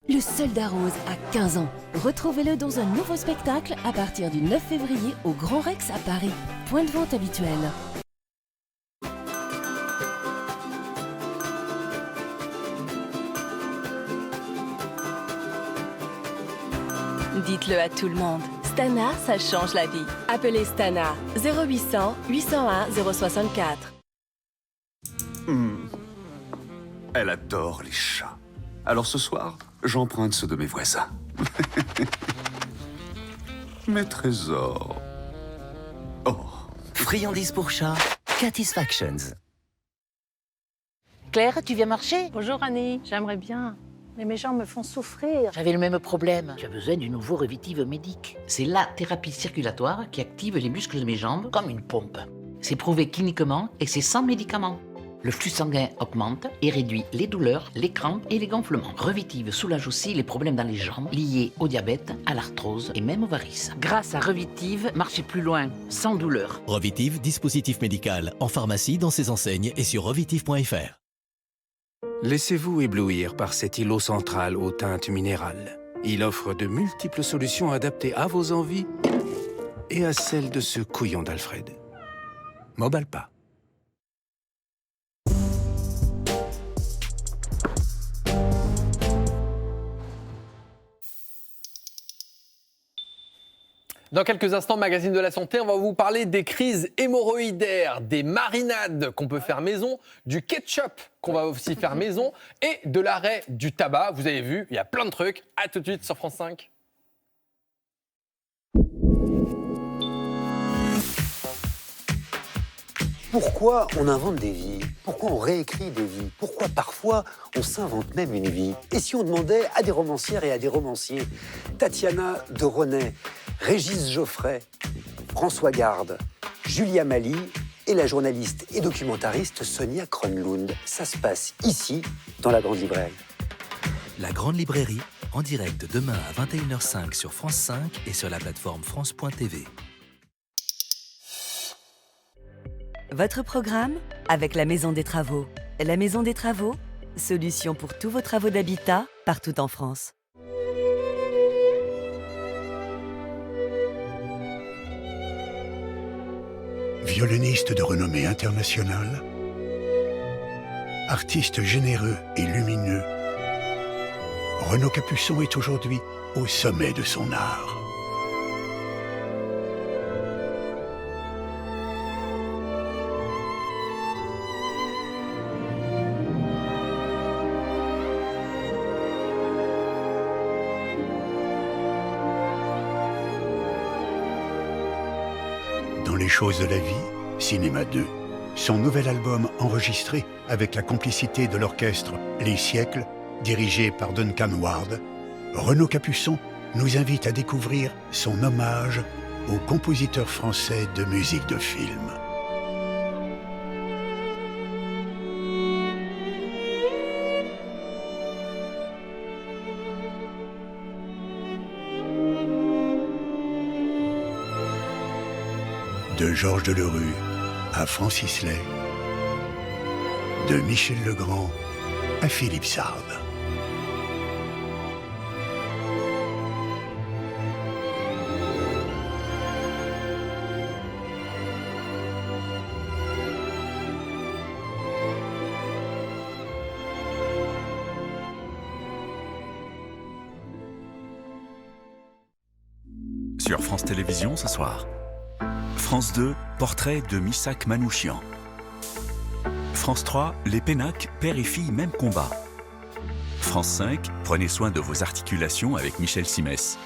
Le Soldat Rose a 15 ans. Retrouvez-le dans un nouveau spectacle à partir du 9 février au Grand Rex à Paris. Point de vente habituel. Dites-le à tout le monde. Stana, ça change la vie. Appelez Stana 0800 801 064. Elle adore les chats. Alors ce soir, j'emprunte ceux de mes voisins. Mes trésors. Oh. Friandises pour chat, Catisfactions. Claire, tu viens marcher? Bonjour Annie, j'aimerais bien, mais mes jambes me font souffrir. J'avais le même problème. Tu as besoin du nouveau Revitive Médic. C'est la thérapie circulatoire qui active les muscles de mes jambes comme une pompe. C'est prouvé cliniquement et c'est sans médicaments. Le flux sanguin augmente et réduit les douleurs, les crampes et les gonflements. Revitive soulage aussi les problèmes dans les jambes liés au diabète, à l'arthrose et même aux varices. Grâce à Revitive, marchez plus loin, sans douleur. Revitive, dispositif médical, en pharmacie, dans ses enseignes et sur revitive.fr. Laissez-vous éblouir par cet îlot central aux teintes minérales. Il offre de multiples solutions adaptées à vos envies et à celles de ce couillon d'Alfred. Mobalpa. Dans quelques instants, Magazine de la Santé, on va vous parler des crises hémorroïdaires, des marinades qu'on peut faire maison, du ketchup qu'on va aussi faire maison et de l'arrêt du tabac. Vous avez vu, il y a plein de trucs. À tout de suite sur France 5. Pourquoi on invente des vies? Pourquoi on réécrit des vies? Pourquoi parfois on s'invente même une vie? Et si on demandait à des romancières et à des romanciers, Tatiana de René, Régis Geoffrey, François Garde, Julia Mali et la journaliste et documentariste Sonia Kronlund. Ça se passe ici, dans la Grande Librairie. La Grande Librairie, en direct demain à 21h05 sur France 5 et sur la plateforme France.tv. Votre programme avec la Maison des Travaux. La Maison des Travaux, solution pour tous vos travaux d'habitat partout en France. Violoniste de renommée internationale, artiste généreux et lumineux, Renaud Capuçon est aujourd'hui au sommet de son art. Dans les choses de la vie, Cinéma 2, son nouvel album enregistré avec la complicité de l'orchestre Les Siècles, dirigé par Duncan Ward, Renaud Capuçon nous invite à découvrir son hommage aux compositeurs français de musique de film. De Georges Delerue à Francis Lay, de Michel Legrand à Philippe Sard. Sur France Télévisions ce soir. France 2, portrait de Missak Manouchian. France 3, les Pénac, père et fille, même combat. France 5, prenez soin de vos articulations avec Michel Simès.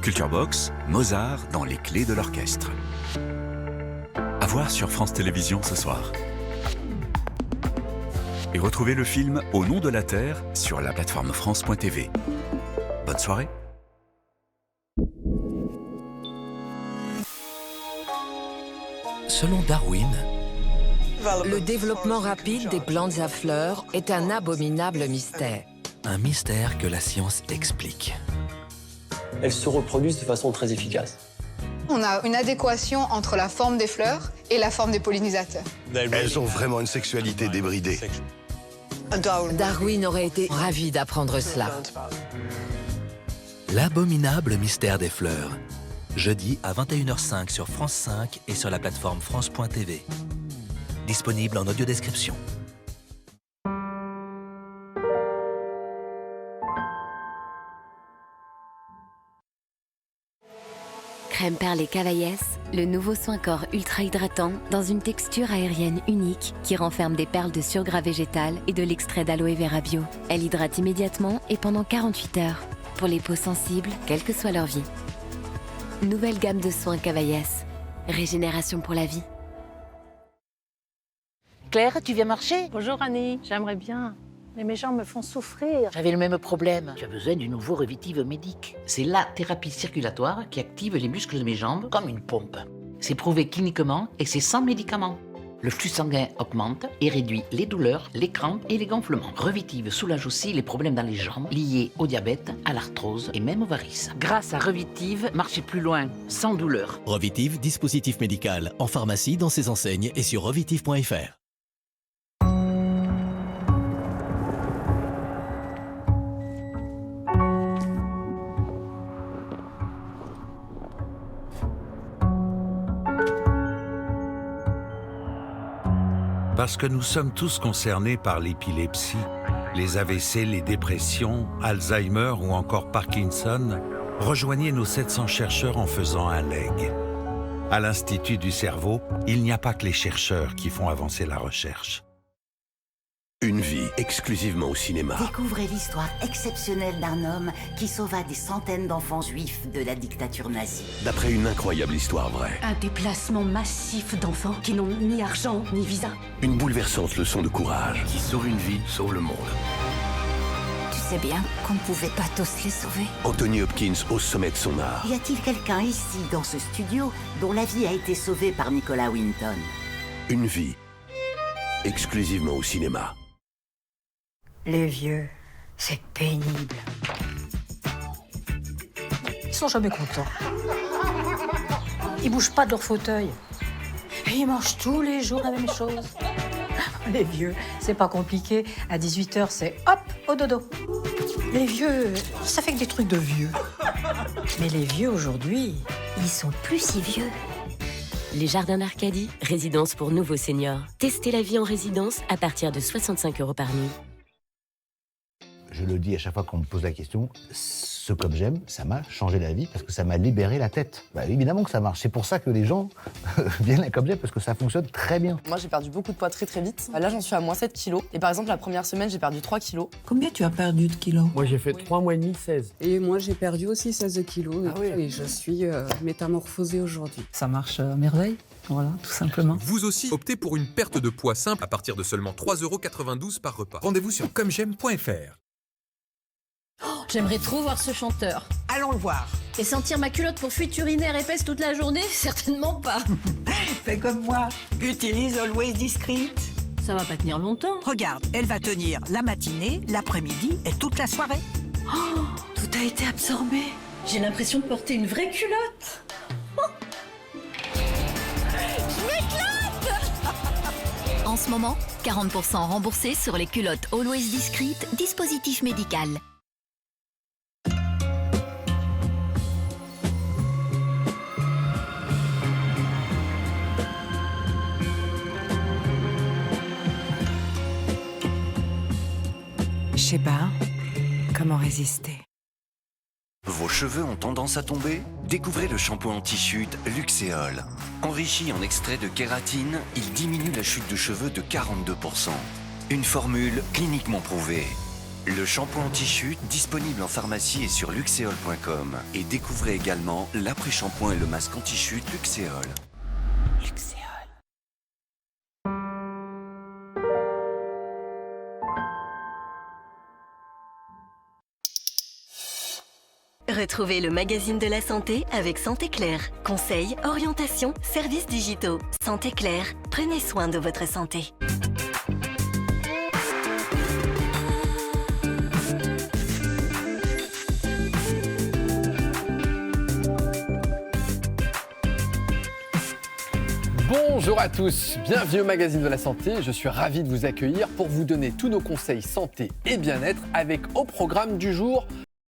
Culture Box, Mozart dans les clés de l'orchestre. À voir sur France Télévisions ce soir. Et retrouvez le film Au nom de la Terre sur la plateforme France.tv. Bonne soirée. Selon Darwin, le développement rapide des plantes à fleurs est un abominable mystère. un mystère que la science explique. Elles se reproduisent de façon très efficace. On a une adéquation entre la forme des fleurs et la forme des pollinisateurs. Elles ont vraiment une sexualité débridée. Darwin aurait été ravi d'apprendre cela. L'abominable mystère des fleurs. Jeudi à 21h05 sur France 5 et sur la plateforme France.tv. Disponible en audio-description. Crème perlée Cavaillès, le nouveau soin corps ultra hydratant dans une texture aérienne unique qui renferme des perles de surgras végétal et de l'extrait d'aloe vera bio. Elle hydrate immédiatement et pendant 48 heures pour les peaux sensibles, quelle que soit leur vie. Nouvelle gamme de soins Cavaillès. Régénération pour la vie. Claire, tu viens marcher? Bonjour Annie, j'aimerais bien. Mais mes jambes me font souffrir. J'avais le même problème. Tu as besoin du nouveau Revitive Médic. C'est la thérapie circulatoire qui active les muscles de mes jambes comme une pompe. C'est prouvé cliniquement et c'est sans médicaments. Le flux sanguin augmente et réduit les douleurs, les crampes et les gonflements. Revitive soulage aussi les problèmes dans les jambes liés au diabète, à l'arthrose et même aux varices. Grâce à Revitive, marchez plus loin, sans douleur. Revitive, dispositif médical, en pharmacie, dans ses enseignes et sur revitive.fr. Parce que nous sommes tous concernés par l'épilepsie, les AVC, les dépressions, Alzheimer ou encore Parkinson, rejoignez nos 700 chercheurs en faisant un leg. À l'Institut du cerveau, il n'y a pas que les chercheurs qui font avancer la recherche. Une vie exclusivement au cinéma. Découvrez l'histoire exceptionnelle d'un homme qui sauva des centaines d'enfants juifs de la dictature nazie. D'après une incroyable histoire vraie. Un déplacement massif d'enfants qui n'ont ni argent ni visa. Une bouleversante leçon de courage. Qui sauve une vie, sauve le monde. Tu sais bien qu'on ne pouvait pas tous les sauver. Anthony Hopkins au sommet de son art. Y a-t-il quelqu'un ici, dans ce studio, dont la vie a été sauvée par Nicolas Winton? Une vie exclusivement au cinéma. Les vieux, c'est pénible. Ils sont jamais contents. Ils bougent pas de leur fauteuil. Et ils mangent tous les jours la même chose. Les vieux, c'est pas compliqué. À 18h, c'est hop, au dodo. Les vieux, ça fait que des trucs de vieux. Mais les vieux aujourd'hui, ils sont plus si vieux. Les Jardins d'Arcadie, résidence pour nouveaux seniors. Testez la vie en résidence à partir de 65 € par nuit. Je le dis à chaque fois qu'on me pose la question, ce Comme J'aime, ça m'a changé la vie parce que ça m'a libéré la tête. Bah, évidemment que ça marche. C'est pour ça que les gens viennent à Comme J'aime parce que ça fonctionne très bien. Moi, j'ai perdu beaucoup de poids très vite. Là, j'en suis à moins 7 kilos. Et par exemple, la première semaine, j'ai perdu 3 kilos. Combien tu as perdu de kilos? Moi, j'ai fait 3 mois et demi, 16. Et moi, j'ai perdu aussi 16 kilos. Ah oui. Et je suis métamorphosée aujourd'hui. Ça marche à merveille. Voilà, tout simplement. Vous aussi, optez pour une perte de poids simple à partir de seulement 3,92 € par repas. Rendez-vous sur commej'aime.fr. Oh, j'aimerais trop voir ce chanteur. Allons le voir. Et sentir ma culotte pour fuite urinaire épaisse toute la journée? Certainement pas. Fais comme moi. Utilise Always Discreet. Ça va pas tenir longtemps. Regarde, elle va tenir la matinée, l'après-midi et toute la soirée. Oh, tout a été absorbé. J'ai l'impression de porter une vraie culotte. Je m'éclate. En ce moment, 40% remboursés sur les culottes Always Discreet, dispositif médical. Je sais pas comment résister. Vos cheveux ont tendance à tomber? Découvrez le shampoing anti-chute Luxéol. Enrichi en extrait de kératine, il diminue la chute de cheveux de 42%. Une formule cliniquement prouvée. Le shampoing anti-chute disponible en pharmacie et sur luxéol.com. Et découvrez également l'après-shampoing et le masque anti-chute Luxéol. Luxéol. Retrouvez le magazine de la santé avec Santé Claire. Conseils, orientation, services digitaux. Santé Claire, prenez soin de votre santé. Bonjour à tous, bienvenue au Magazine de la Santé. Je suis ravi de vous accueillir pour vous donner tous nos conseils santé et bien-être avec au programme du jour